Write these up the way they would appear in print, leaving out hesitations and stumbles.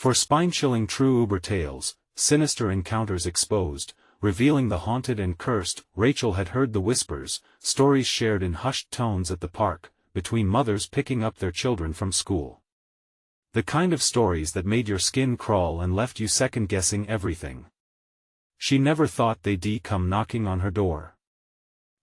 For spine-chilling true Uber tales, sinister encounters exposed, revealing the haunted and cursed, Rachel had heard the whispers, stories shared in hushed tones at the park, between mothers picking up their children from school. The kind of stories that made your skin crawl and left you second-guessing everything. She never thought they'd come knocking on her door.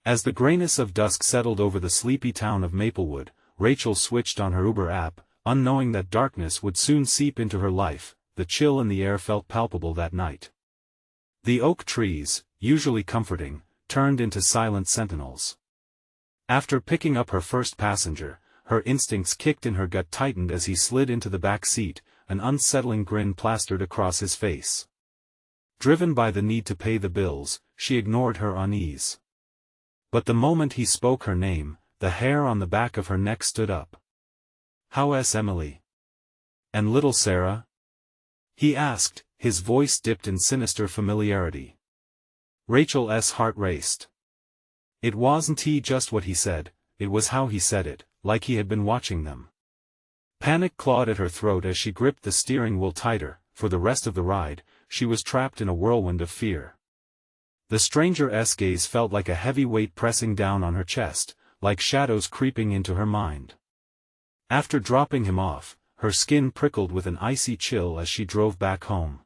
As the grayness of dusk settled over the sleepy town of Maplewood, Rachel switched on her Uber app, unknowing that darkness would soon seep into her life. The chill in the air felt palpable that night. The oak trees, usually comforting, turned into silent sentinels. After picking up her first passenger, her instincts kicked and her gut tightened as he slid into the back seat, an unsettling grin plastered across his face. Driven by the need to pay the bills, she ignored her unease. But the moment he spoke her name, the hair on the back of her neck stood up. "How's Emily? And little Sarah?" he asked, his voice dipped in sinister familiarity. Rachel's heart raced. It wasn't just what he said, it was how he said it, like he had been watching them. Panic clawed at her throat as she gripped the steering wheel tighter. For the rest of the ride, she was trapped in a whirlwind of fear. The stranger's gaze felt like a heavy weight pressing down on her chest, like shadows creeping into her mind. After dropping him off, her skin prickled with an icy chill as she drove back home.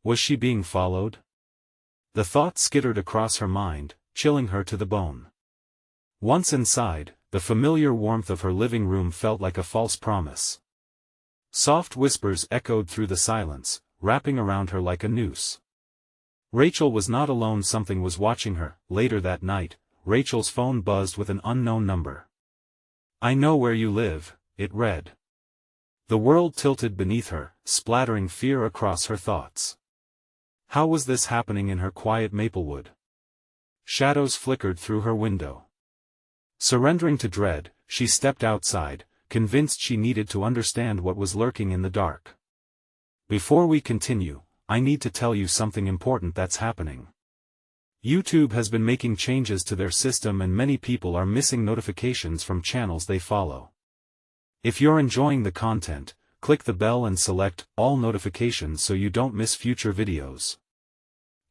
Was she being followed? The thought skittered across her mind, chilling her to the bone. Once inside, the familiar warmth of her living room felt like a false promise. Soft whispers echoed through the silence, wrapping around her like a noose. Rachel was not alone, something was watching her. Later that night, Rachel's phone buzzed with an unknown number. "I know where you live," it read. The world tilted beneath her, splattering fear across her thoughts. How was this happening in her quiet Maplewood? Shadows flickered through her window. Surrendering to dread, she stepped outside, convinced she needed to understand what was lurking in the dark. Before we continue, I need to tell you something important that's happening. YouTube has been making changes to their system and many people are missing notifications from channels they follow. If you're enjoying the content, click the bell and select all notifications so you don't miss future videos.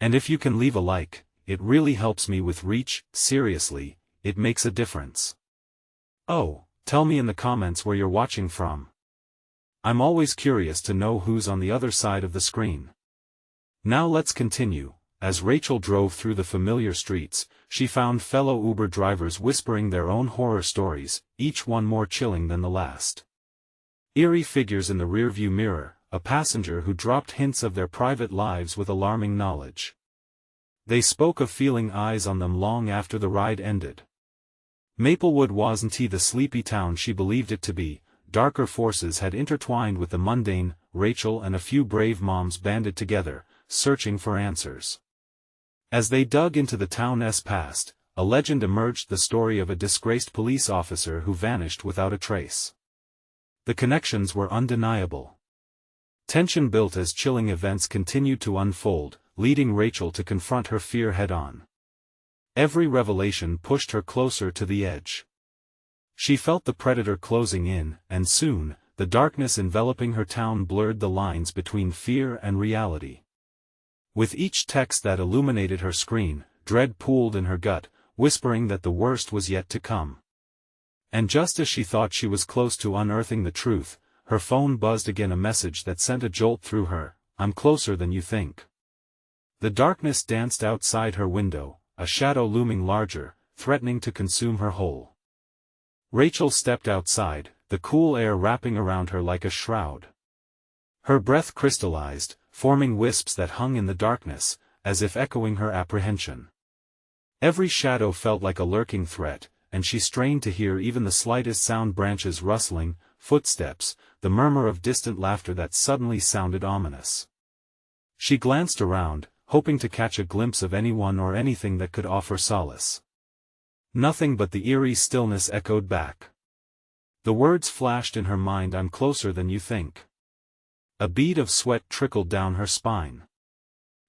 And if you can leave a like, it really helps me with reach. Seriously, it makes a difference. Oh, tell me in the comments where you're watching from. I'm always curious to know who's on the other side of the screen. Now let's continue. As Rachel drove through the familiar streets, she found fellow Uber drivers whispering their own horror stories, each one more chilling than the last. Eerie figures in the rearview mirror, a passenger who dropped hints of their private lives with alarming knowledge. They spoke of feeling eyes on them long after the ride ended. Maplewood wasn't the sleepy town she believed it to be. Darker forces had intertwined with the mundane. Rachel and a few brave moms banded together, searching for answers. As they dug into the town's past, a legend emerged, the story of a disgraced police officer who vanished without a trace. The connections were undeniable. Tension built as chilling events continued to unfold, leading Rachel to confront her fear head-on. Every revelation pushed her closer to the edge. She felt the predator closing in, and soon, the darkness enveloping her town blurred the lines between fear and reality. With each text that illuminated her screen, dread pooled in her gut, whispering that the worst was yet to come. And just as she thought she was close to unearthing the truth, her phone buzzed again, a message that sent a jolt through her. "I'm closer than you think." The darkness danced outside her window, a shadow looming larger, threatening to consume her whole. Rachel stepped outside, the cool air wrapping around her like a shroud. Her breath crystallized, forming wisps that hung in the darkness, as if echoing her apprehension. Every shadow felt like a lurking threat, and she strained to hear even the slightest sound: branches rustling, footsteps, the murmur of distant laughter that suddenly sounded ominous. She glanced around, hoping to catch a glimpse of anyone or anything that could offer solace. Nothing but the eerie stillness echoed back. The words flashed in her mind: "I'm closer than you think." A bead of sweat trickled down her spine.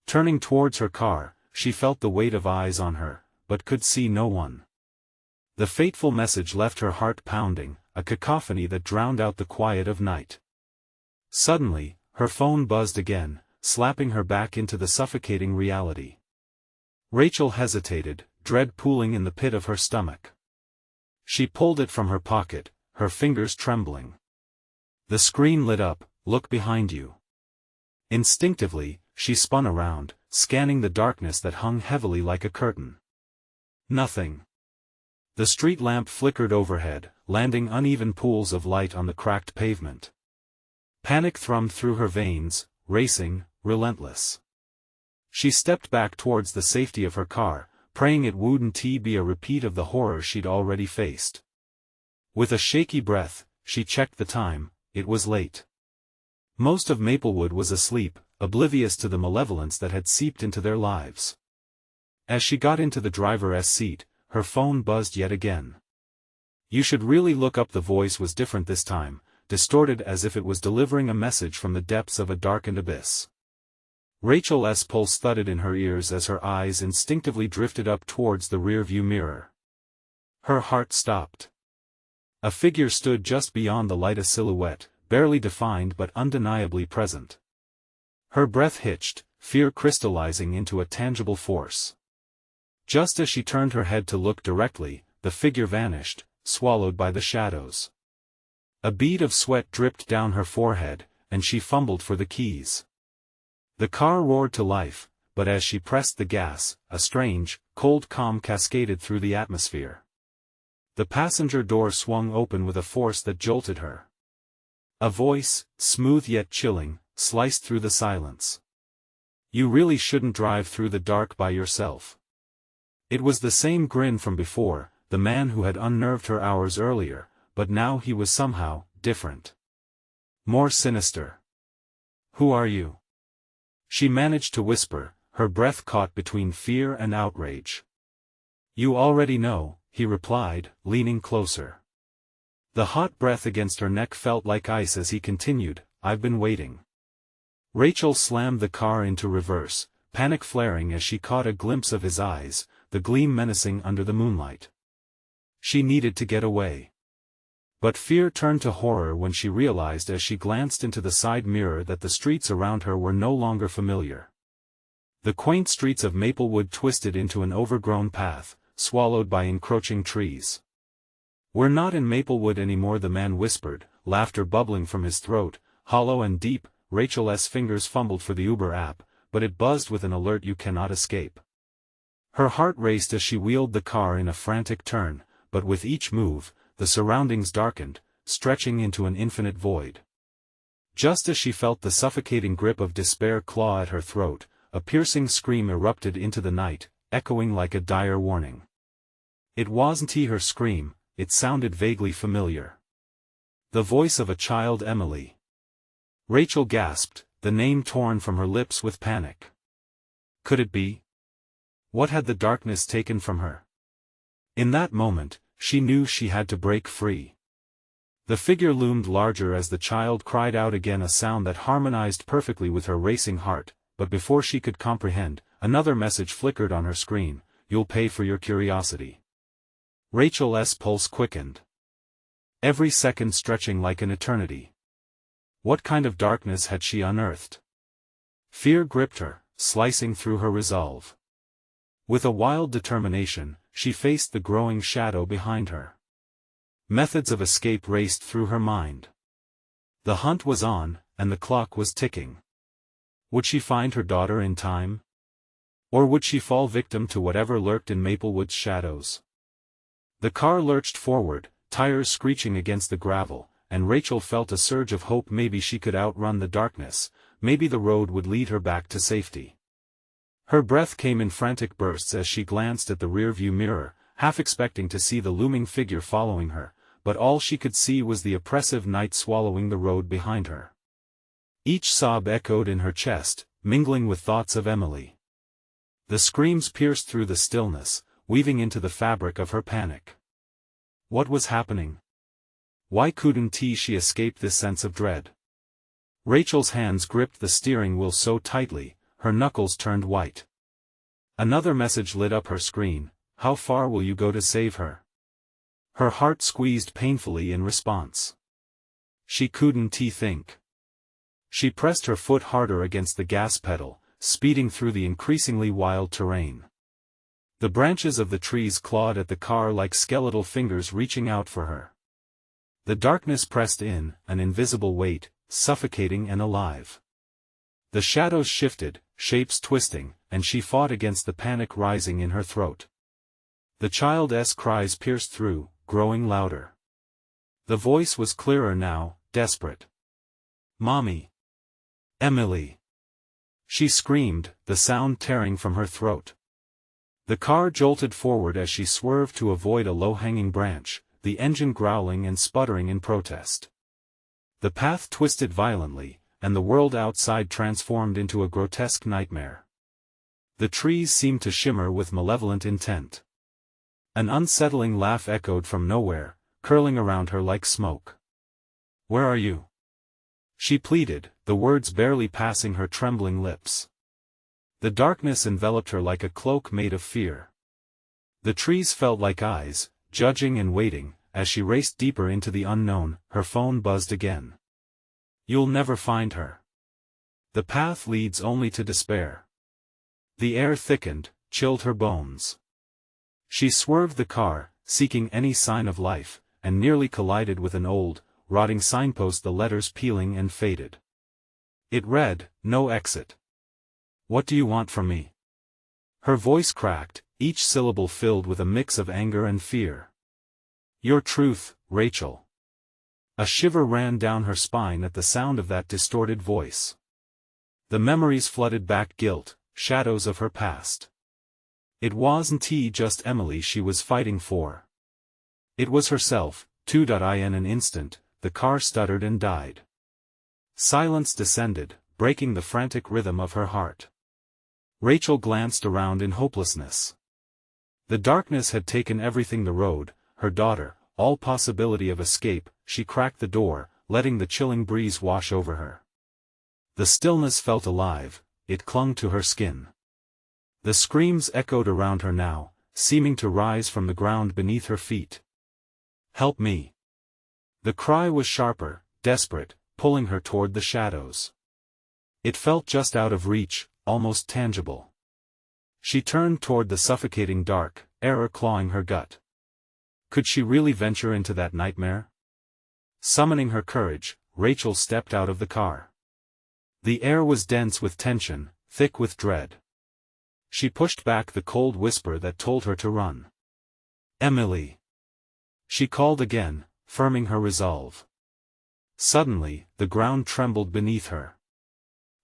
Turning towards her car, she felt the weight of eyes on her, but could see no one. The fateful message left her heart pounding, a cacophony that drowned out the quiet of night. Suddenly, Her phone buzzed again, slapping her back into the suffocating reality. Rachel hesitated, dread pooling in the pit of her stomach. She pulled it from her pocket, her fingers trembling. The screen lit up. "Look behind you." Instinctively, she spun around, scanning the darkness that hung heavily like a curtain. Nothing. The street lamp flickered overhead, landing uneven pools of light on the cracked pavement. Panic thrummed through her veins, racing, relentless. She stepped back towards the safety of her car, praying it wouldn't be a repeat of the horror she'd already faced. With a shaky breath, she checked the time. It was late. Most of Maplewood was asleep, oblivious to the malevolence that had seeped into their lives. As she got into the driver's seat, her phone buzzed yet again. "You should really look up." The voice was different this time, distorted as if it was delivering a message from the depths of a darkened abyss. Rachel's pulse thudded in her ears as her eyes instinctively drifted up towards the rearview mirror. Her heart stopped. A figure stood just beyond the light, a silhouette, barely defined but undeniably present. Her breath hitched, fear crystallizing into a tangible force. Just as she turned her head to look directly, the figure vanished, swallowed by the shadows. A bead of sweat dripped down her forehead, and she fumbled for the keys. The car roared to life, but as she pressed the gas, a strange, cold calm cascaded through the atmosphere. The passenger door swung open with a force that jolted her. A voice, smooth yet chilling, sliced through the silence. "You really shouldn't drive through the dark by yourself." It was the same grin from before, the man who had unnerved her hours earlier, but now he was somehow different. More sinister. "Who are you?" she managed to whisper, her breath caught between fear and outrage. "You already know," he replied, leaning closer. The hot breath against her neck felt like ice as he continued, "I've been waiting." Rachel slammed the car into reverse, panic flaring as she caught a glimpse of his eyes, the gleam menacing under the moonlight. She needed to get away. But fear turned to horror when she realized as she glanced into the side mirror that the streets around her were no longer familiar. The quaint streets of Maplewood twisted into an overgrown path, swallowed by encroaching trees. "We're not in Maplewood anymore," the man whispered, laughter bubbling from his throat, hollow and deep. Rachel's fingers fumbled for the Uber app, but it buzzed with an alert: "You cannot escape." Her heart raced as she wheeled the car in a frantic turn, but with each move, the surroundings darkened, stretching into an infinite void. Just as she felt the suffocating grip of despair claw at her throat, a piercing scream erupted into the night, echoing like a dire warning. It wasn't her scream. It sounded vaguely familiar. The voice of a child, Emily. Rachel gasped, the name torn from her lips with panic. Could it be? What had the darkness taken from her? In that moment, she knew she had to break free. The figure loomed larger as the child cried out again, a sound that harmonized perfectly with her racing heart, but before she could comprehend, another message flickered on her screen: "You'll pay for your curiosity." Rachel's pulse quickened. Every second stretching like an eternity. What kind of darkness had she unearthed? Fear gripped her, slicing through her resolve. With a wild determination, she faced the growing shadow behind her. Methods of escape raced through her mind. The hunt was on, and the clock was ticking. Would she find her daughter in time? Or would she fall victim to whatever lurked in Maplewood's shadows? The car lurched forward, tires screeching against the gravel, and Rachel felt a surge of hope. Maybe she could outrun the darkness, maybe the road would lead her back to safety. Her breath came in frantic bursts as she glanced at the rearview mirror, half expecting to see the looming figure following her, but all she could see was the oppressive night swallowing the road behind her. Each sob echoed in her chest, mingling with thoughts of Emily. The screams pierced through the stillness, weaving into the fabric of her panic. What was happening? Why couldn't she escape this sense of dread? Rachel's hands gripped the steering wheel so tightly, her knuckles turned white. Another message lit up her screen: "How far will you go to save her?" Her heart squeezed painfully in response. She couldn't think. She pressed her foot harder against the gas pedal, speeding through the increasingly wild terrain. The branches of the trees clawed at the car like skeletal fingers reaching out for her. The darkness pressed in, an invisible weight, suffocating and alive. The shadows shifted, shapes twisting, and she fought against the panic rising in her throat. The child's cries pierced through, growing louder. The voice was clearer now, desperate. "Mommy! Emily!" She screamed, the sound tearing from her throat. The car jolted forward as she swerved to avoid a low-hanging branch, the engine growling and sputtering in protest. The path twisted violently, and the world outside transformed into a grotesque nightmare. The trees seemed to shimmer with malevolent intent. An unsettling laugh echoed from nowhere, curling around her like smoke. "Where are you?" she pleaded, the words barely passing her trembling lips. The darkness enveloped her like a cloak made of fear. The trees felt like eyes, judging and waiting. As she raced deeper into the unknown, her phone buzzed again. "You'll never find her. The path leads only to despair." The air thickened, chilled her bones. She swerved the car, seeking any sign of life, and nearly collided with an old, rotting signpost, the letters peeling and faded. It read, "No exit." "What do you want from me?" Her voice cracked, each syllable filled with a mix of anger and fear. "Your truth, Rachel." A shiver ran down her spine at the sound of that distorted voice. The memories flooded back, guilt, shadows of her past. It wasn't just Emily she was fighting for. It was herself, too. In an instant, the car stuttered and died. Silence descended, breaking the frantic rhythm of her heart. Rachel glanced around in hopelessness. The darkness had taken everything: the road, her daughter, all possibility of escape. She cracked the door, letting the chilling breeze wash over her. The stillness felt alive, it clung to her skin. The screams echoed around her now, seeming to rise from the ground beneath her feet. "Help me!" The cry was sharper, desperate, pulling her toward the shadows. It felt just out of reach, almost tangible. She turned toward the suffocating dark, terror clawing her gut. Could she really venture into that nightmare? Summoning her courage, Rachel stepped out of the car. The air was dense with tension, thick with dread. She pushed back the cold whisper that told her to run. "Emily!" she called again, firming her resolve. Suddenly, the ground trembled beneath her.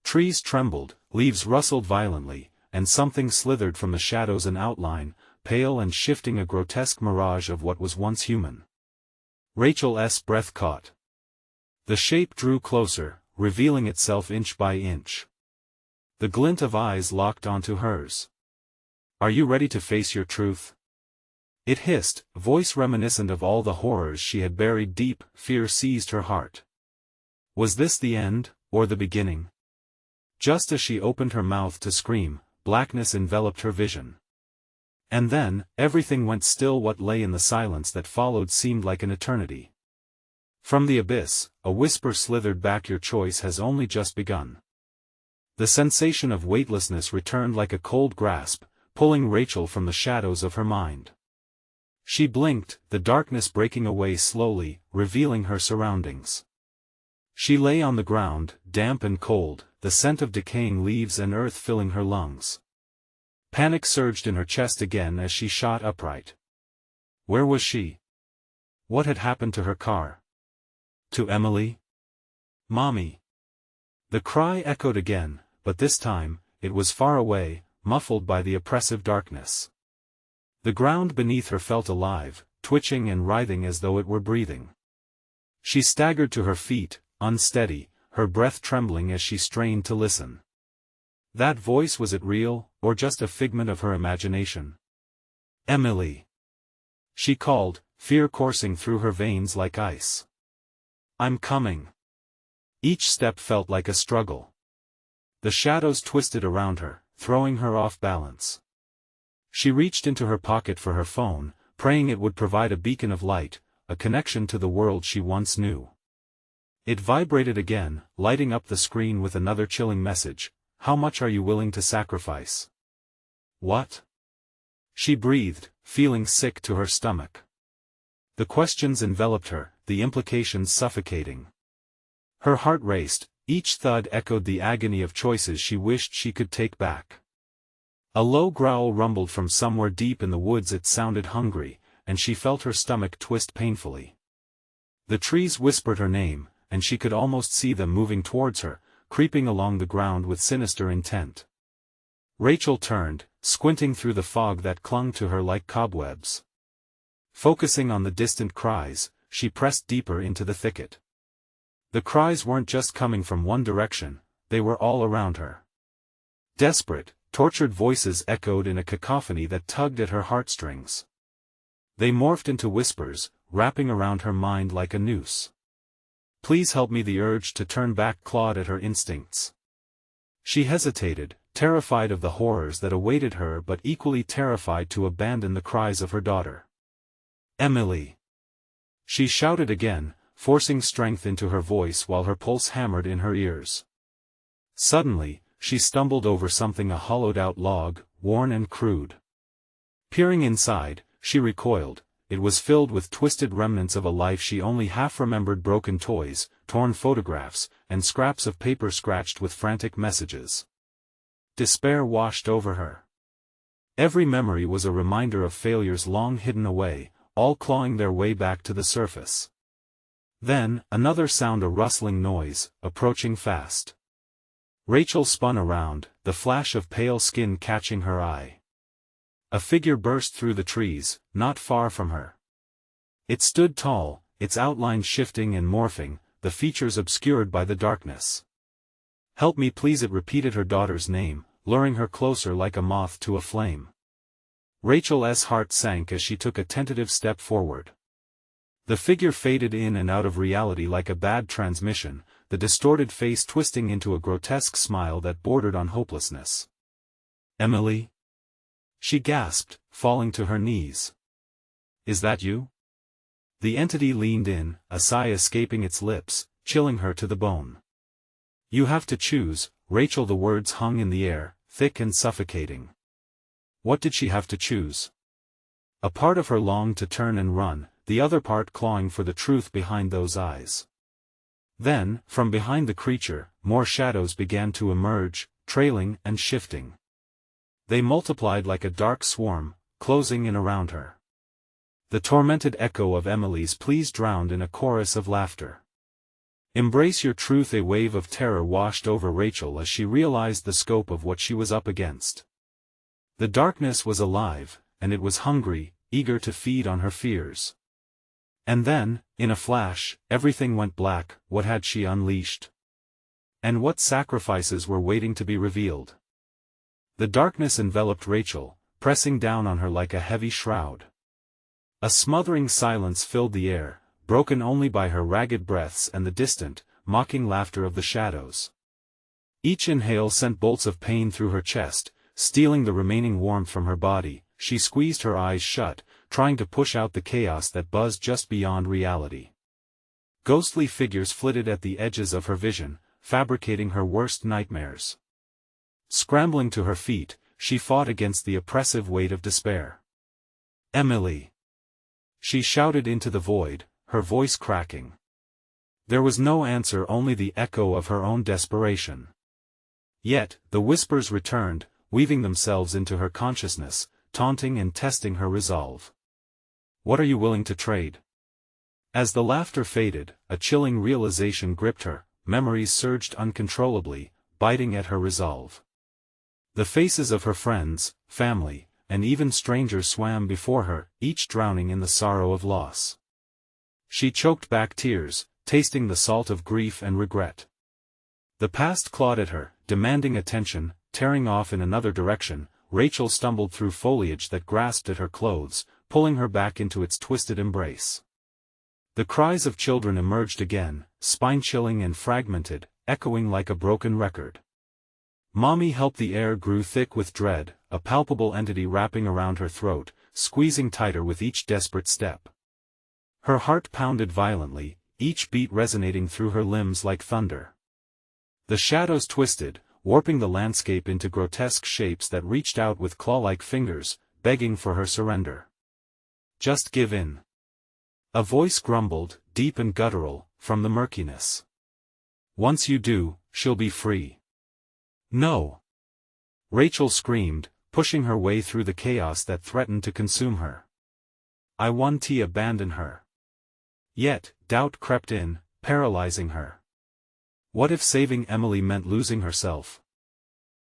Trees trembled, leaves rustled violently, and something slithered from the shadows, an outline, pale and shifting, a grotesque mirage of what was once human. Rachel's breath caught. The shape drew closer, revealing itself inch by inch. The glint of eyes locked onto hers. "Are you ready to face your truth?" it hissed, voice reminiscent of all the horrors she had buried deep. Fear seized her heart. Was this the end, or the beginning? Just as she opened her mouth to scream, blackness enveloped her vision. And then, everything went still. What lay in the silence that followed seemed like an eternity. From the abyss, a whisper slithered back, "Your choice has only just begun." The sensation of weightlessness returned like a cold grasp, pulling Rachel from the shadows of her mind. She blinked, the darkness breaking away slowly, revealing her surroundings. She lay on the ground, damp and cold, the scent of decaying leaves and earth filling her lungs. Panic surged in her chest again as she shot upright. Where was she? What had happened to her car? To Emily? "Mommy!" The cry echoed again, but this time, it was far away, muffled by the oppressive darkness. The ground beneath her felt alive, twitching and writhing as though it were breathing. She staggered to her feet, unsteady, her breath trembling as she strained to listen. That voice, was it real, or just a figment of her imagination? "Emily!" she called, fear coursing through her veins like ice. "I'm coming." Each step felt like a struggle. The shadows twisted around her, throwing her off balance. She reached into her pocket for her phone, praying it would provide a beacon of light, a connection to the world she once knew. It vibrated again, lighting up the screen with another chilling message. How much are you willing to sacrifice? What? She breathed, feeling sick to her stomach. The questions enveloped her, the implications suffocating. Her heart raced, each thud echoed the agony of choices she wished she could take back. A low growl rumbled from somewhere deep in the woods. It sounded hungry, and she felt her stomach twist painfully. The trees whispered her name, and she could almost see them moving towards her, creeping along the ground with sinister intent. Rachel turned, squinting through the fog that clung to her like cobwebs. Focusing on the distant cries, she pressed deeper into the thicket. The cries weren't just coming from one direction, they were all around her. Desperate, tortured voices echoed in a cacophony that tugged at her heartstrings. They morphed into whispers, wrapping around her mind like a noose. Please help me. The urge to turn back clawed at her instincts. She hesitated, terrified of the horrors that awaited her but equally terrified to abandon the cries of her daughter. Emily! She shouted again, forcing strength into her voice while her pulse hammered in her ears. Suddenly, she stumbled over something, a hollowed-out log, worn and crude. Peering inside, she recoiled. It was filled with twisted remnants of a life she only half remembered: broken toys, torn photographs, and scraps of paper scratched with frantic messages. Despair washed over her. Every memory was a reminder of failures long hidden away, all clawing their way back to the surface. Then, another sound, a rustling noise, approaching fast. Rachel spun around, the flash of pale skin catching her eye. A figure burst through the trees, not far from her. It stood tall, its outline shifting and morphing, the features obscured by the darkness. Help me please, it repeated her daughter's name, luring her closer like a moth to a flame. Rachel's heart sank as she took a tentative step forward. The figure faded in and out of reality like a bad transmission, the distorted face twisting into a grotesque smile that bordered on hopelessness. Emily? She gasped, falling to her knees. Is that you? The entity leaned in, a sigh escaping its lips, chilling her to the bone. You have to choose, Rachel. The words hung in the air, thick and suffocating. What did she have to choose? A part of her longed to turn and run, the other part clawing for the truth behind those eyes. Then, from behind the creature, more shadows began to emerge, trailing and shifting. They multiplied like a dark swarm, closing in around her. The tormented echo of Emily's pleas drowned in a chorus of laughter. Embrace your truth. A wave of terror washed over Rachel as she realized the scope of what she was up against. The darkness was alive, and it was hungry, eager to feed on her fears. And then, in a flash, everything went black. What had she unleashed? And what sacrifices were waiting to be revealed? The darkness enveloped Rachel, pressing down on her like a heavy shroud. A smothering silence filled the air, broken only by her ragged breaths and the distant, mocking laughter of the shadows. Each inhale sent bolts of pain through her chest, stealing the remaining warmth from her body. She squeezed her eyes shut, trying to push out the chaos that buzzed just beyond reality. Ghostly figures flitted at the edges of her vision, fabricating her worst nightmares. Scrambling to her feet, she fought against the oppressive weight of despair. Emily! She shouted into the void, her voice cracking. There was no answer, only the echo of her own desperation. Yet, the whispers returned, weaving themselves into her consciousness, taunting and testing her resolve. What are you willing to trade? As the laughter faded, a chilling realization gripped her, memories surged uncontrollably, biting at her resolve. The faces of her friends, family, and even strangers swam before her, each drowning in the sorrow of loss. She choked back tears, tasting the salt of grief and regret. The past clawed at her, demanding attention. Tearing off in another direction, Rachel stumbled through foliage that grasped at her clothes, pulling her back into its twisted embrace. The cries of children emerged again, spine-chilling and fragmented, echoing like a broken record. Mommy help! The air grew thick with dread, a palpable entity wrapping around her throat, squeezing tighter with each desperate step. Her heart pounded violently, each beat resonating through her limbs like thunder. The shadows twisted, warping the landscape into grotesque shapes that reached out with claw-like fingers, begging for her surrender. "Just give in." A voice grumbled, deep and guttural, from the murkiness. "Once you do, she'll be free." "No!" Rachel screamed, pushing her way through the chaos that threatened to consume her. "I want to abandon her." Yet, doubt crept in, paralyzing her. What if saving Emily meant losing herself?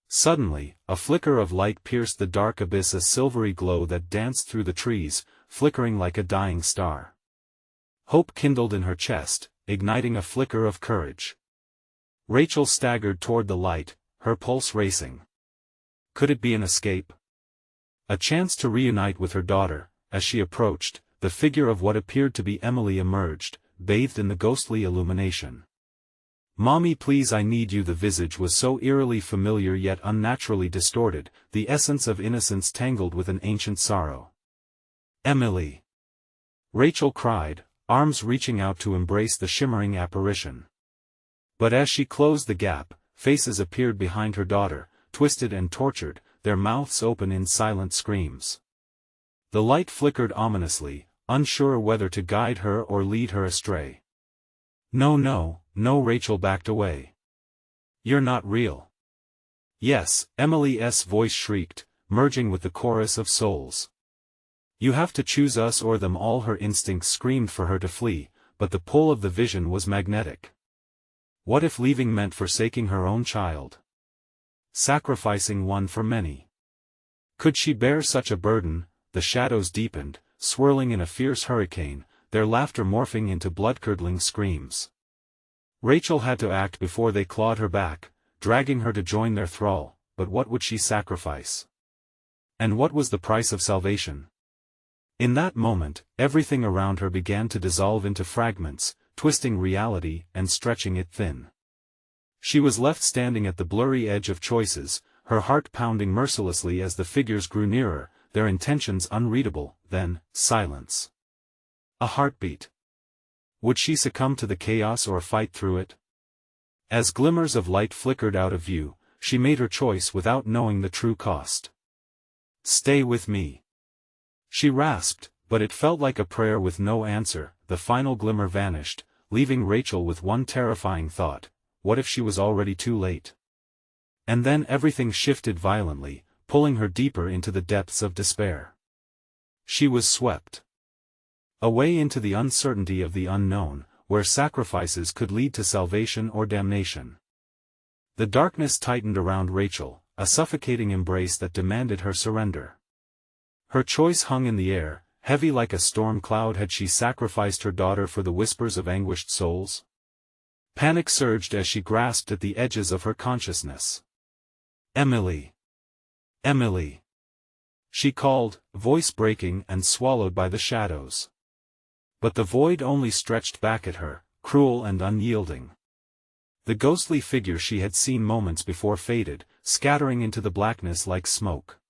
Suddenly, a flicker of light pierced the dark abyss, a silvery glow that danced through the trees, flickering like a dying star. Hope kindled in her chest, igniting a flicker of courage. Rachel staggered toward the light, her pulse racing. Could it be an escape? A chance to reunite with her daughter? As she approached, the figure of what appeared to be Emily emerged, bathed in the ghostly illumination. "Mommy, please, I need you." The visage was so eerily familiar yet unnaturally distorted, the essence of innocence tangled with an ancient sorrow. "Emily!" Rachel cried, arms reaching out to embrace the shimmering apparition. But as she closed the gap, faces appeared behind her daughter, twisted and tortured, their mouths open in silent screams. The light flickered ominously, unsure whether to guide her or lead her astray. "No, no, no!" Rachel backed away. "You're not real." "Yes," Emily's voice shrieked, merging with the chorus of souls. "You have to choose us or them." All her instincts screamed for her to flee, but the pull of the vision was magnetic. What if leaving meant forsaking her own child? Sacrificing one for many? Could she bear such a burden? The shadows deepened, swirling in a fierce hurricane, their laughter morphing into blood-curdling screams. Rachel had to act before they clawed her back, dragging her to join their thrall, but what would she sacrifice? And what was the price of salvation? In that moment, everything around her began to dissolve into fragments, twisting reality and stretching it thin. She was left standing at the blurry edge of choices, her heart pounding mercilessly as the figures grew nearer, their intentions unreadable. Then, silence. A heartbeat. Would she succumb to the chaos or fight through it? As glimmers of light flickered out of view, she made her choice without knowing the true cost. "Stay with me," she rasped, but it felt like a prayer with no answer. The final glimmer vanished, leaving Rachel with one terrifying thought: what if she was already too late? And then everything shifted violently, pulling her deeper into the depths of despair. She was swept away into the uncertainty of the unknown, where sacrifices could lead to salvation or damnation. The darkness tightened around Rachel, a suffocating embrace that demanded her surrender. Her choice hung in the air, heavy like a storm cloud. Had she sacrificed her daughter for the whispers of anguished souls? Panic surged as she grasped at the edges of her consciousness. "Emily! Emily!" she called, voice breaking and swallowed by the shadows. But the void only stretched back at her, cruel and unyielding. The ghostly figure she had seen moments before faded, scattering into the blackness like smoke.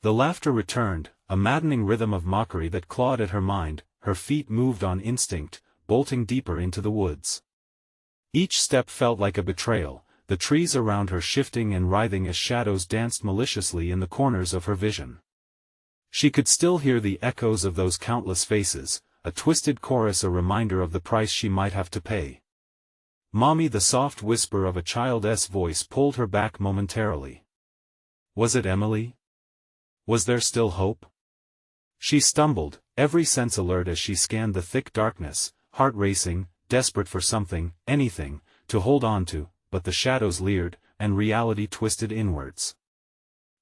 The laughter returned, a maddening rhythm of mockery that clawed at her mind. Her feet moved on instinct, bolting deeper into the woods. Each step felt like a betrayal, the trees around her shifting and writhing as shadows danced maliciously in the corners of her vision. She could still hear the echoes of those countless faces, a twisted chorus, a reminder of the price she might have to pay. "Mommy!" The soft whisper of a child's voice pulled her back momentarily. Was it Emily? Was there still hope? She stumbled, every sense alert as she scanned the thick darkness, heart racing, desperate for something, anything, to hold on to, but the shadows leered, and reality twisted inwards.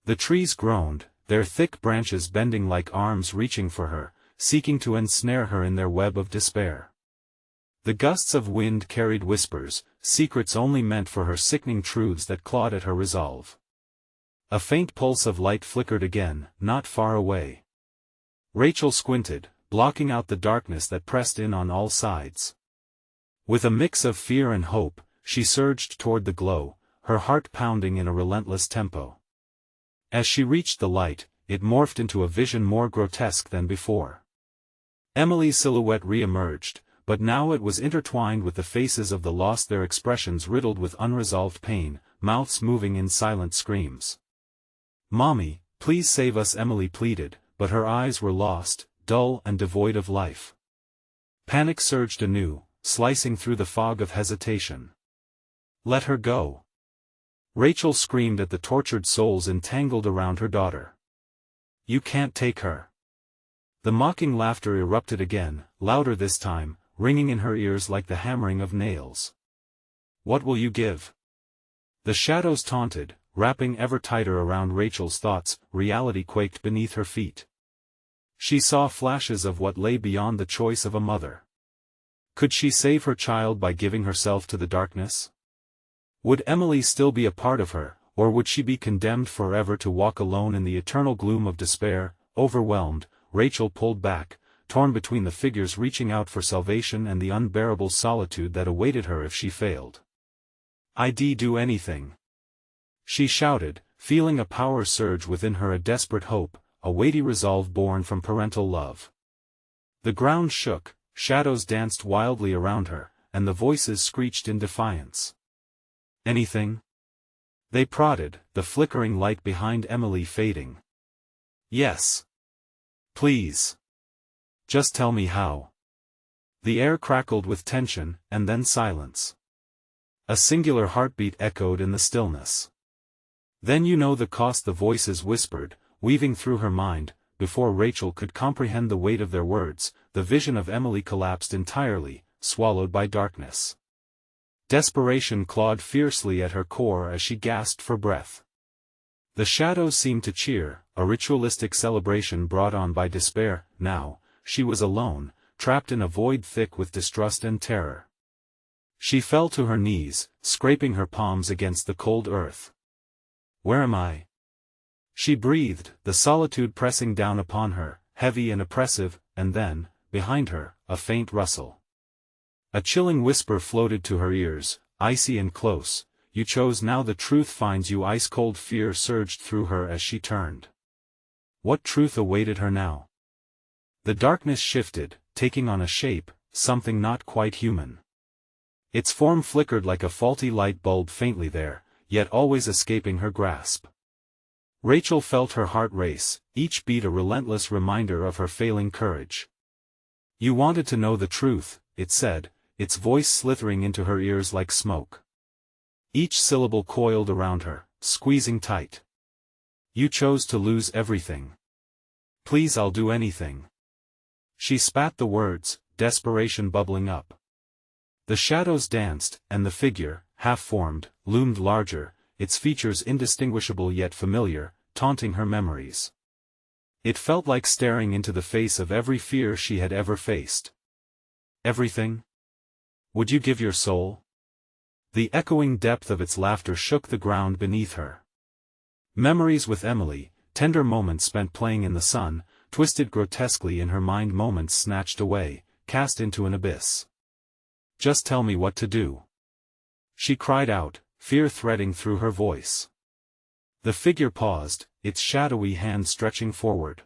The trees groaned, their thick branches bending like arms reaching for her, seeking to ensnare her in their web of despair. The gusts of wind carried whispers, secrets only meant for her, sickening truths that clawed at her resolve. A faint pulse of light flickered again, not far away. Rachel squinted, blocking out the darkness that pressed in on all sides. With a mix of fear and hope, she surged toward the glow, her heart pounding in a relentless tempo. As she reached the light, it morphed into a vision more grotesque than before. Emily's silhouette re-emerged, but now it was intertwined with the faces of the lost, their expressions riddled with unresolved pain, mouths moving in silent screams. "Mommy, please save us," Emily pleaded, but her eyes were lost, dull and devoid of life. Panic surged anew, slicing through the fog of hesitation. "Let her go!" Rachel screamed at the tortured souls entangled around her daughter. "You can't take her." The mocking laughter erupted again, louder this time, ringing in her ears like the hammering of nails. "What will you give?" The shadows taunted, wrapping ever tighter around Rachel's thoughts. Reality quaked beneath her feet. She saw flashes of what lay beyond the choice of a mother. Could she save her child by giving herself to the darkness? Would Emily still be a part of her, or would she be condemned forever to walk alone in the eternal gloom of despair? Overwhelmed, Rachel pulled back, torn between the figures reaching out for salvation and the unbearable solitude that awaited her if she failed. "I'd do anything," she shouted, feeling a power surge within her, a desperate hope, a weighty resolve born from parental love. The ground shook, shadows danced wildly around her, and the voices screeched in defiance. "Anything?" they prodded, the flickering light behind Emily fading. "Yes. Please. Just tell me how." The air crackled with tension, and then silence. A singular heartbeat echoed in the stillness. "Then you know the cost," the voices whispered, weaving through her mind. Before Rachel could comprehend the weight of their words, the vision of Emily collapsed entirely, swallowed by darkness. Desperation clawed fiercely at her core as she gasped for breath. The shadows seemed to cheer, a ritualistic celebration brought on by despair. Now, she was alone, trapped in a void thick with distrust and terror. She fell to her knees, scraping her palms against the cold earth. "Where am I?" she breathed, the solitude pressing down upon her, heavy and oppressive. And then, behind her, a faint rustle. A chilling whisper floated to her ears, icy and close. "You chose, now the truth finds you." Ice-cold fear surged through her as she turned. What truth awaited her now? The darkness shifted, taking on a shape, something not quite human. Its form flickered like a faulty light bulb, faintly there, yet always escaping her grasp. Rachel felt her heart race, each beat a relentless reminder of her failing courage. "You wanted to know the truth," it said, its voice slithering into her ears like smoke. Each syllable coiled around her, squeezing tight. "You chose to lose everything. Please, I'll do anything." She spat the words, desperation bubbling up. The shadows danced, and the figure, half-formed, loomed larger, its features indistinguishable yet familiar, taunting her memories. It felt like staring into the face of every fear she had ever faced. "Everything? Would you give your soul?" The echoing depth of its laughter shook the ground beneath her. Memories with Emily, tender moments spent playing in the sun, twisted grotesquely in her mind, moments snatched away, cast into an abyss. "Just tell me what to do," she cried out, fear threading through her voice. The figure paused, its shadowy hand stretching forward.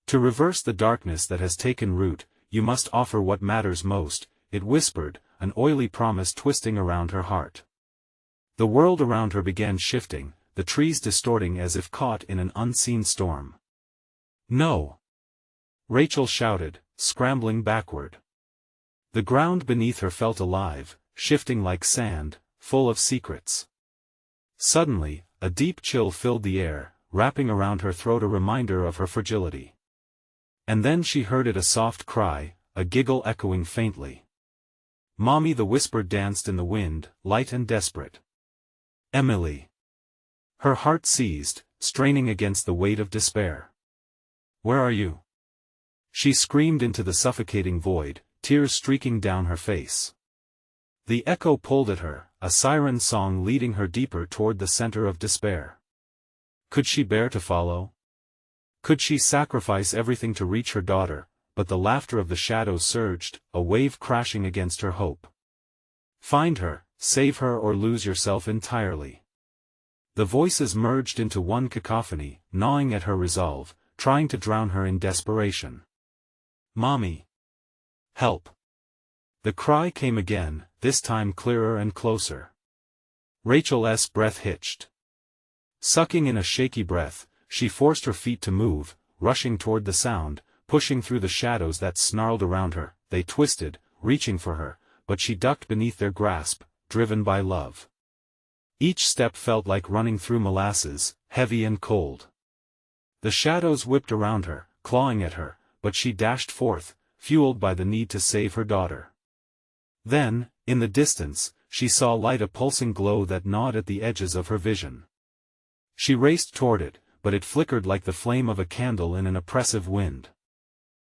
"To reverse the darkness that has taken root, you must offer what matters most," it whispered, an oily promise twisting around her heart. The world around her began shifting, the trees distorting as if caught in an unseen storm. "No!" Rachel shouted, scrambling backward. The ground beneath her felt alive, shifting like sand, full of secrets. Suddenly, a deep chill filled the air, wrapping around her throat, a reminder of her fragility. And then she heard it, a soft cry, a giggle echoing faintly. "Mommy!" The whisper danced in the wind, light and desperate. "Emily!" Her heart seized, straining against the weight of despair. "Where are you?" she screamed into the suffocating void, tears streaking down her face. The echo pulled at her, a siren song leading her deeper toward the center of despair. Could she bear to follow? Could she sacrifice everything to reach her daughter? But the laughter of the shadows surged, a wave crashing against her hope. "Find her, save her, or lose yourself entirely." The voices merged into one cacophony, gnawing at her resolve, trying to drown her in desperation. "Mommy! Help! The cry came again, this time clearer and closer. Rachel's breath hitched. Sucking in a shaky breath, she forced her feet to move, rushing toward the sound, pushing through the shadows that snarled around her. They twisted, reaching for her, but she ducked beneath their grasp, driven by love. Each step felt like running through molasses, heavy and cold. The shadows whipped around her, clawing at her, but she dashed forth, fueled by the need to save her daughter. Then, in the distance, she saw light, a pulsing glow that gnawed at the edges of her vision. She raced toward it, but it flickered like the flame of a candle in an oppressive wind.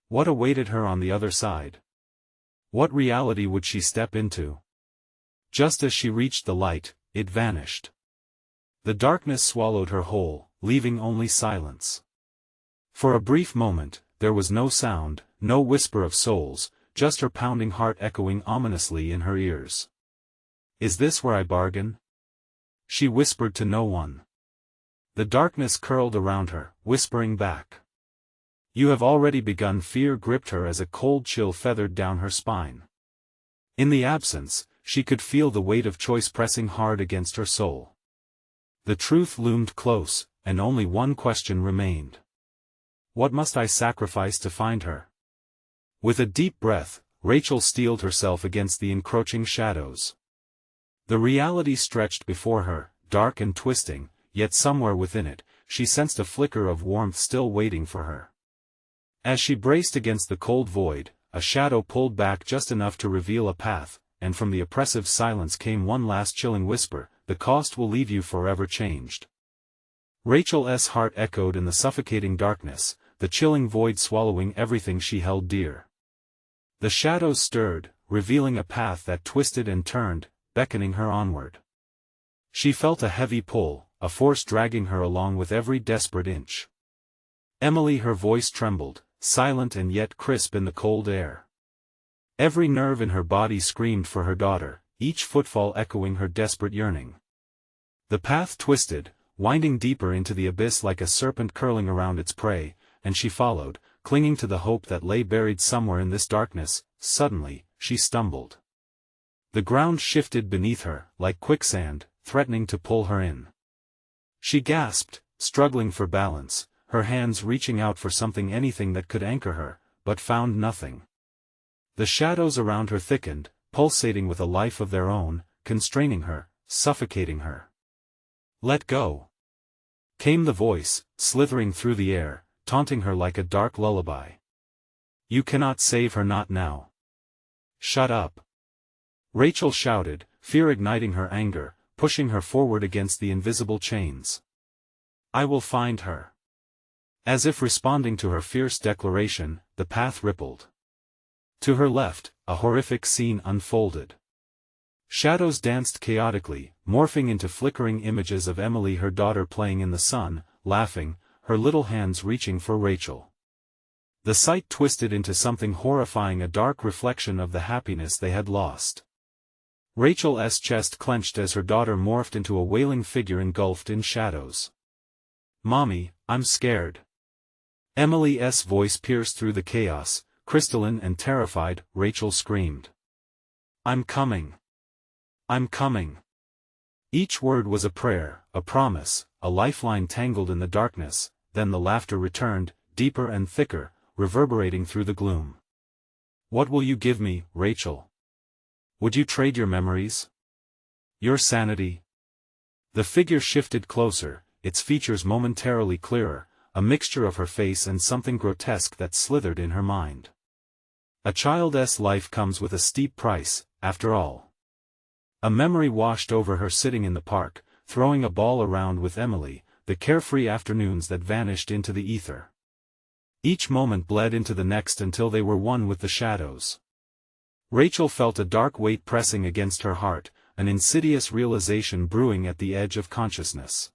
What awaited her on the other side? What reality would she step into? Just as she reached the light, it vanished. The darkness swallowed her whole, leaving only silence. For a brief moment, there was no sound, no whisper of souls, just her pounding heart echoing ominously in her ears. "Is this where I bargain?" she whispered to no one. The darkness curled around her, whispering back. "You have already begun." Fear gripped her as a cold chill feathered down her spine. In the absence, she could feel the weight of choice pressing hard against her soul. The truth loomed close, and only one question remained. What must I sacrifice to find her? With a deep breath, Rachel steeled herself against the encroaching shadows. The reality stretched before her, dark and twisting, yet somewhere within it, she sensed a flicker of warmth still waiting for her. As she braced against the cold void, a shadow pulled back just enough to reveal a path, and from the oppressive silence came one last chilling whisper: "The cost will leave you forever changed." Rachel's heart echoed in the suffocating darkness, the chilling void swallowing everything she held dear. The shadows stirred, revealing a path that twisted and turned, beckoning her onward. She felt a heavy pull, a force dragging her along with every desperate inch. "Emily," her voice trembled, silent and yet crisp in the cold air. Every nerve in her body screamed for her daughter, each footfall echoing her desperate yearning. The path twisted, winding deeper into the abyss like a serpent curling around its prey, and she followed, clinging to the hope that lay buried somewhere in this darkness. Suddenly, she stumbled. The ground shifted beneath her, like quicksand, threatening to pull her in. She gasped, struggling for balance, her hands reaching out for something, anything that could anchor her, but found nothing. The shadows around her thickened, pulsating with a life of their own, constraining her, suffocating her. "Let go!" came the voice, slithering through the air, taunting her like a dark lullaby. "You cannot save her, not now." "Shut up!" Rachel shouted, fear igniting her anger, pushing her forward against the invisible chains. "I will find her." As if responding to her fierce declaration, the path rippled. To her left, a horrific scene unfolded. Shadows danced chaotically, morphing into flickering images of Emily, her daughter, playing in the sun, laughing, her little hands reaching for Rachel. The sight twisted into something horrifying, a dark reflection of the happiness they had lost. Rachel's chest clenched as her daughter morphed into a wailing figure engulfed in shadows. "Mommy, I'm scared." Emily's voice pierced through the chaos, crystalline and terrified. Rachel screamed. "I'm coming. I'm coming." Each word was a prayer, a promise, a lifeline tangled in the darkness. Then the laughter returned, deeper and thicker, reverberating through the gloom. "What will you give me, Rachel? Would you trade your memories? Your sanity?" The figure shifted closer, its features momentarily clearer, a mixture of her face and something grotesque that slithered in her mind. "A child's life comes with a steep price, after all." A memory washed over her, sitting in the park, throwing a ball around with Emily, the carefree afternoons that vanished into the ether. Each moment bled into the next until they were one with the shadows. Rachel felt a dark weight pressing against her heart, an insidious realization brewing at the edge of consciousness.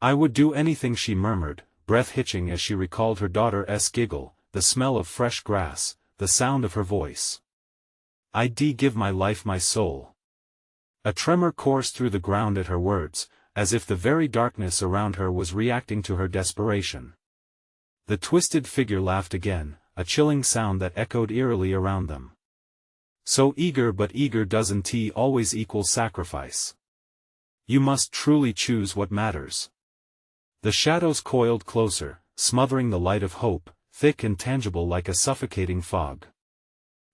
"I would do anything," she murmured, breath hitching as she recalled her daughter's giggle, the smell of fresh grass, the sound of her voice. "I'd give my life, my soul." A tremor coursed through the ground at her words, as if the very darkness around her was reacting to her desperation. The twisted figure laughed again, a chilling sound that echoed eerily around them. So eager, but eager doesn't always equal sacrifice. You must truly choose what matters. The shadows coiled closer, smothering the light of hope, thick and tangible like a suffocating fog.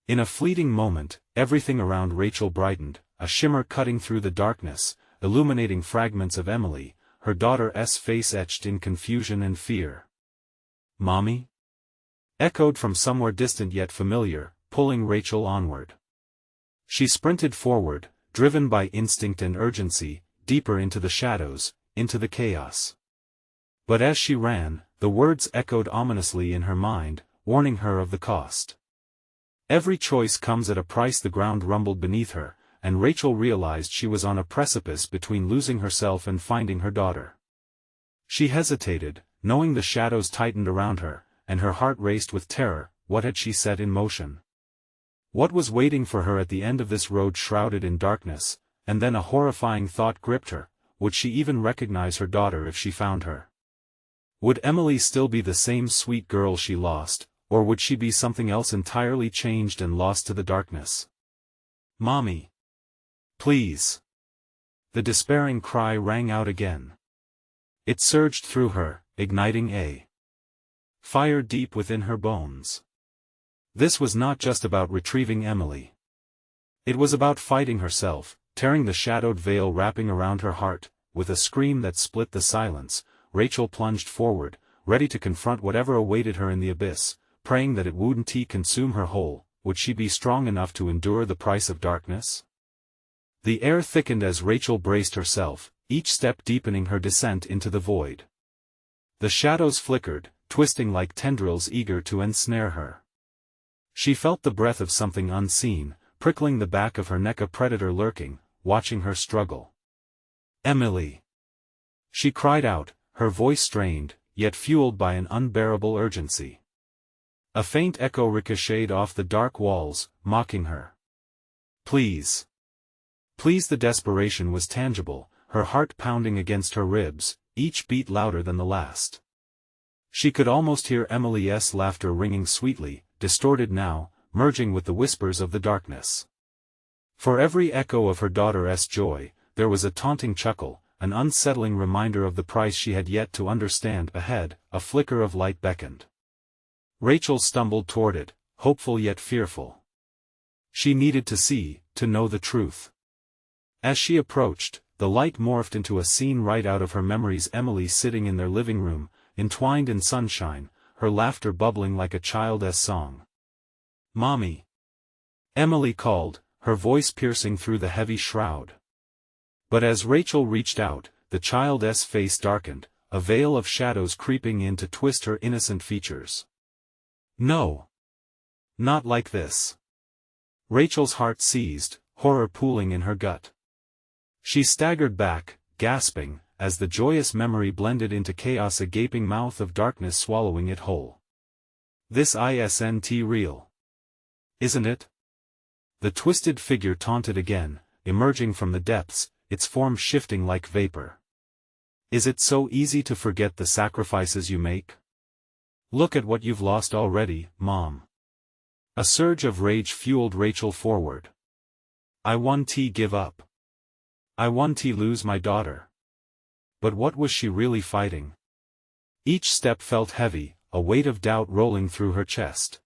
In a fleeting moment, everything around Rachel brightened, a shimmer cutting through the darkness, illuminating fragments of Emily, her daughter's face etched in confusion and fear. "Mommy?" echoed from somewhere distant yet familiar, pulling Rachel onward. She sprinted forward, driven by instinct and urgency, deeper into the shadows, into the chaos. But as she ran, the words echoed ominously in her mind, warning her of the cost. Every choice comes at a price. The ground rumbled beneath her, and Rachel realized she was on a precipice between losing herself and finding her daughter. She hesitated, knowing the shadows tightened around her, and her heart raced with terror. What had she set in motion? What was waiting for her at the end of this road shrouded in darkness? And then a horrifying thought gripped her: would she even recognize her daughter if she found her? Would Emily still be the same sweet girl she lost, or would she be something else entirely changed and lost to the darkness? "Mommy! Please!" The despairing cry rang out again. It surged through her, igniting a fire deep within her bones. This was not just about retrieving Emily. It was about fighting herself, tearing the shadowed veil wrapping around her heart. With a scream that split the silence, Rachel plunged forward, ready to confront whatever awaited her in the abyss, praying that it wouldn't consume her whole. Would she be strong enough to endure the price of darkness? The air thickened as Rachel braced herself, each step deepening her descent into the void. The shadows flickered, twisting like tendrils eager to ensnare her. She felt the breath of something unseen, prickling the back of her neck, a predator lurking, watching her struggle. "Emily!" she cried out, her voice strained, yet fueled by an unbearable urgency. A faint echo ricocheted off the dark walls, mocking her. "Please! Please!" The desperation was tangible, her heart pounding against her ribs, each beat louder than the last. She could almost hear Emily's laughter ringing sweetly, distorted now, merging with the whispers of the darkness. For every echo of her daughter's joy, there was a taunting chuckle, an unsettling reminder of the price she had yet to understand. Ahead, a flicker of light beckoned. Rachel stumbled toward it, hopeful yet fearful. She needed to see, to know the truth. As she approached, the light morphed into a scene right out of her memories. Emily sitting in their living room, entwined in sunshine, her laughter bubbling like a child's song. "Mommy!" Emily called, her voice piercing through the heavy shroud. But as Rachel reached out, the child's face darkened, a veil of shadows creeping in to twist her innocent features. "No! Not like this!" Rachel's heart seized, horror pooling in her gut. She staggered back, gasping, as the joyous memory blended into chaos, a gaping mouth of darkness swallowing it whole. "This isn't real. Isn't it?" The twisted figure taunted again, emerging from the depths, its form shifting like vapor. "Is it so easy to forget the sacrifices you make? Look at what you've lost already, Mom." A surge of rage fueled Rachel forward. "I won't give up. I won't lose my daughter." But what was she really fighting? Each step felt heavy, a weight of doubt rolling through her chest.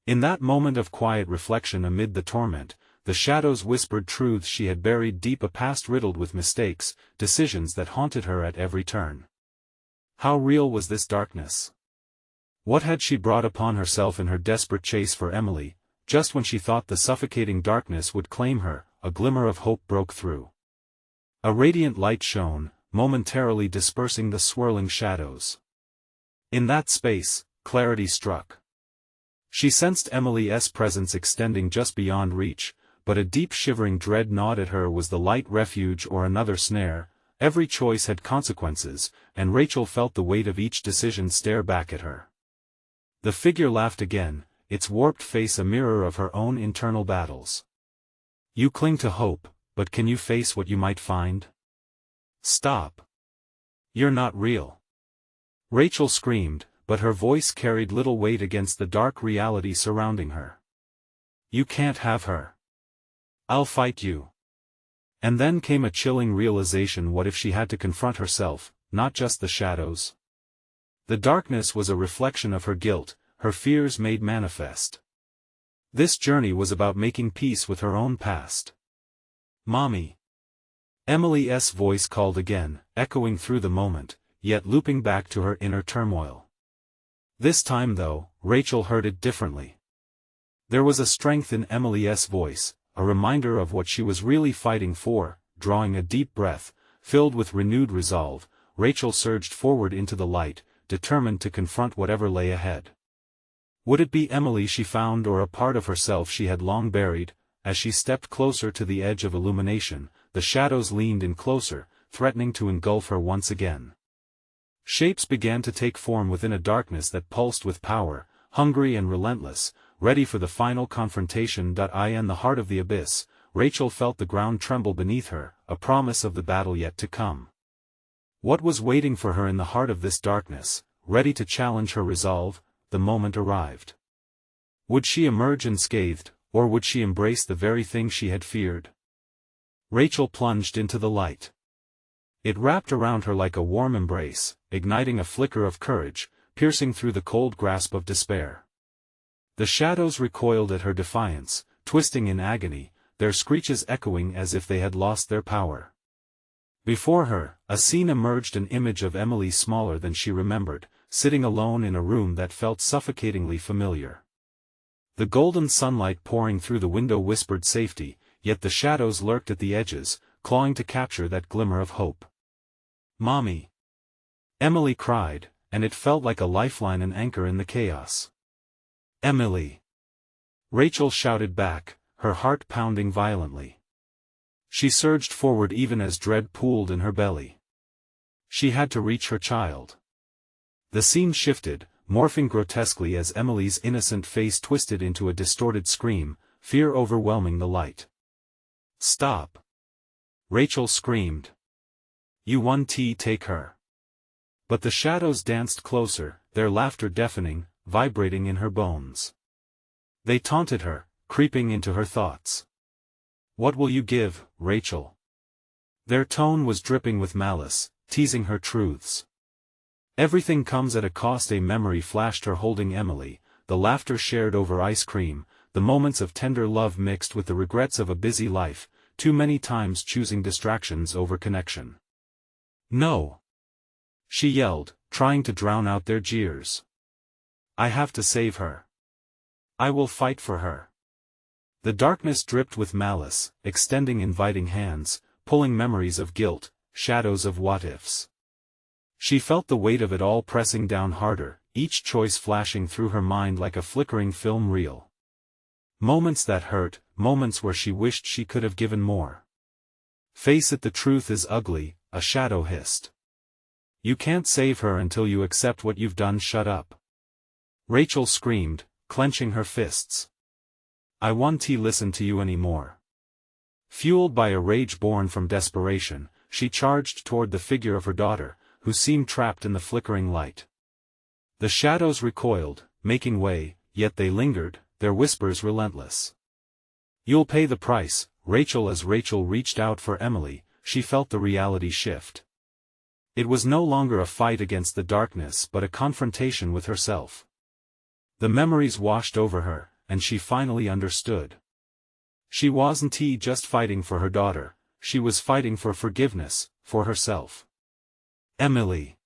In that moment of quiet reflection amid the torment, the shadows whispered truths she had buried deep, a past riddled with mistakes, decisions that haunted her at every turn. How real was this darkness? What had she brought upon herself in her desperate chase for Emily? Just when she thought the suffocating darkness would claim her, a glimmer of hope broke through. A radiant light shone, momentarily dispersing the swirling shadows. In that space, clarity struck. She sensed Emily's presence extending just beyond reach, but a deep shivering dread gnawed at her. Was the light refuge or another snare? Every choice had consequences, and Rachel felt the weight of each decision stare back at her. The figure laughed again, its warped face a mirror of her own internal battles. "You cling to hope, but can you face what you might find? Stop. You're not real." Rachel screamed, but her voice carried little weight against the dark reality surrounding her. You can't have her. I'll fight you. And then came a chilling realization: what if she had to confront herself, not just the shadows? The darkness was a reflection of her guilt, her fears made manifest. This journey was about making peace with her own past. Mommy. Emily's voice called again, echoing through the moment, yet looping back to her inner turmoil. This time though, Rachel heard it differently. There was a strength in Emily's voice, a reminder of what she was really fighting for. Drawing a deep breath, filled with renewed resolve, Rachel surged forward into the light, determined to confront whatever lay ahead. Would it be Emily she found, or a part of herself she had long buried? As she stepped closer to the edge of illumination, the shadows leaned in closer, threatening to engulf her once again. Shapes began to take form within a darkness that pulsed with power, hungry and relentless, ready for the final confrontation. In the heart of the abyss, Rachel felt the ground tremble beneath her, a promise of the battle yet to come. What was waiting for her in the heart of this darkness, ready to challenge her resolve? The moment arrived. Would she emerge unscathed, or would she embrace the very thing she had feared? Rachel plunged into the light. It wrapped around her like a warm embrace, igniting a flicker of courage, piercing through the cold grasp of despair. The shadows recoiled at her defiance, twisting in agony, their screeches echoing as if they had lost their power. Before her, a scene emerged, an image of Emily smaller than she remembered, sitting alone in a room that felt suffocatingly familiar. The golden sunlight pouring through the window whispered safety, yet the shadows lurked at the edges, clawing to capture that glimmer of hope. "Mommy!" Emily cried, and it felt like a lifeline, an anchor in the chaos. "Emily!" Rachel shouted back, her heart pounding violently. She surged forward even as dread pooled in her belly. She had to reach her child. The scene shifted, morphing grotesquely as Emily's innocent face twisted into a distorted scream, fear overwhelming the light. "Stop!" Rachel screamed. "You won't take her." But the shadows danced closer, their laughter deafening, vibrating in her bones. They taunted her, creeping into her thoughts. "What will you give, Rachel?" Their tone was dripping with malice, teasing her truths. "Everything comes at a cost." A memory flashed, her holding Emily, the laughter shared over ice cream, the moments of tender love mixed with the regrets of a busy life, too many times choosing distractions over connection. "No!" she yelled, trying to drown out their jeers. "I have to save her. I will fight for her." The darkness dripped with malice, extending inviting hands, pulling memories of guilt, shadows of what-ifs. She felt the weight of it all pressing down harder, each choice flashing through her mind like a flickering film reel. Moments that hurt, moments where she wished she could have given more. "Face it, the truth is ugly," a shadow hissed. "You can't save her until you accept what you've done." "Shut up!" Rachel screamed, clenching her fists. "I won't listen to you anymore." Fueled by a rage born from desperation, she charged toward the figure of her daughter, who seemed trapped in the flickering light. The shadows recoiled, making way, yet they lingered, their whispers relentless. "You'll pay the price, Rachel." As Rachel reached out for Emily, she felt the reality shift. It was no longer a fight against the darkness but a confrontation with herself. The memories washed over her, and she finally understood. She wasn't just fighting for her daughter, she was fighting for forgiveness, for herself. "Emily!"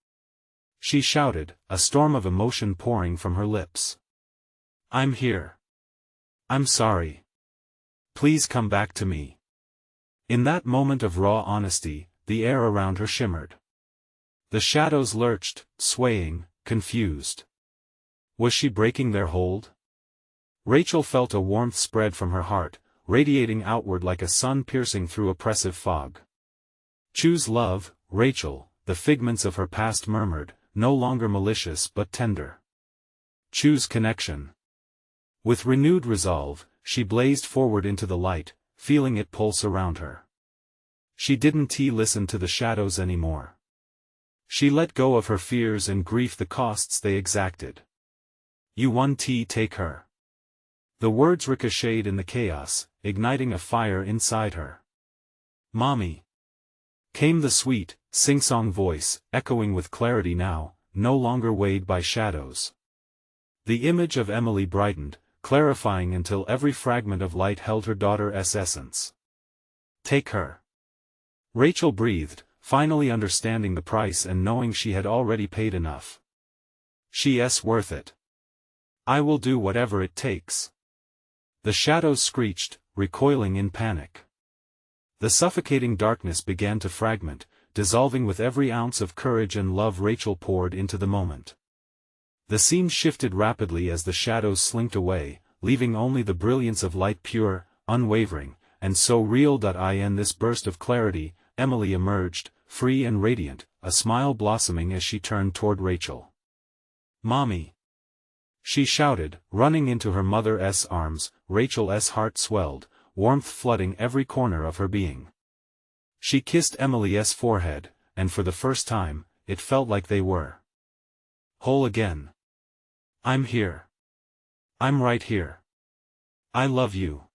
she shouted, a storm of emotion pouring from her lips. "I'm here. I'm sorry. Please come back to me." In that moment of raw honesty, the air around her shimmered. The shadows lurched, swaying, confused. Was she breaking their hold? Rachel felt a warmth spread from her heart, radiating outward like a sun piercing through oppressive fog. "Choose love, Rachel," the figments of her past murmured, no longer malicious but tender. "Choose connection." With renewed resolve, she blazed forward into the light, feeling it pulse around her. She didn't listen to the shadows anymore. She let go of her fears and grief, the costs they exacted. "You won't take her." The words ricocheted in the chaos, igniting a fire inside her. "Mommy!" came the sweet, sing-song voice, echoing with clarity now, no longer weighed by shadows. The image of Emily brightened, clarifying until every fragment of light held her daughter's essence. "Take her." Rachel breathed, finally understanding the price and knowing she had already paid enough. "She's worth it. I will do whatever it takes." The shadows screeched, recoiling in panic. The suffocating darkness began to fragment, dissolving with every ounce of courage and love Rachel poured into the moment. The scene shifted rapidly as the shadows slinked away, leaving only the brilliance of light pure, unwavering, and so real. In this burst of clarity, Emily emerged, free and radiant, a smile blossoming as she turned toward Rachel. "Mommy!" she shouted, running into her mother's arms. Rachel's heart swelled, warmth flooding every corner of her being. She kissed Emily's forehead, and for the first time, it felt like they were whole again. "I'm here. I'm right here. I love you."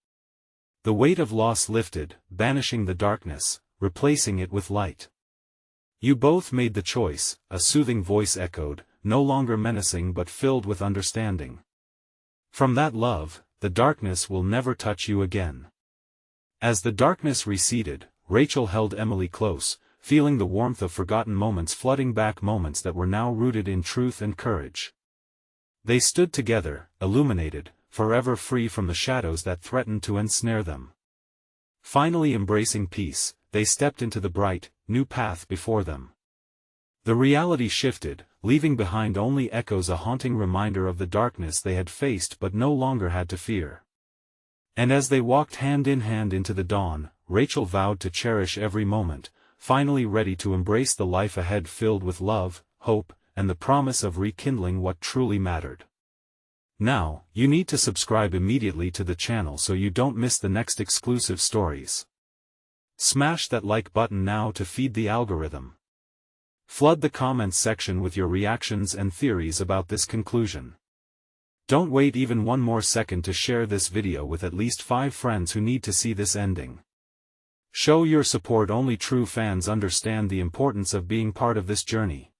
The weight of loss lifted, banishing the darkness, replacing it with light. "You both made the choice," a soothing voice echoed, no longer menacing but filled with understanding. "From that love, the darkness will never touch you again." As the darkness receded, Rachel held Emily close, feeling the warmth of forgotten moments flooding back, moments that were now rooted in truth and courage. They stood together, illuminated, forever free from the shadows that threatened to ensnare them. Finally embracing peace, they stepped into the bright, new path before them. The reality shifted, leaving behind only echoes, a haunting reminder of the darkness they had faced but no longer had to fear. And as they walked hand in hand into the dawn, Rachel vowed to cherish every moment, finally ready to embrace the life ahead filled with love, hope, and the promise of rekindling what truly mattered. Now, you need to subscribe immediately to the channel so you don't miss the next exclusive stories. Smash that like button now to feed the algorithm. Flood the comments section with your reactions and theories about this conclusion. Don't wait even one more second to share this video with at least 5 friends who need to see this ending. Show your support. Only true fans understand the importance of being part of this journey.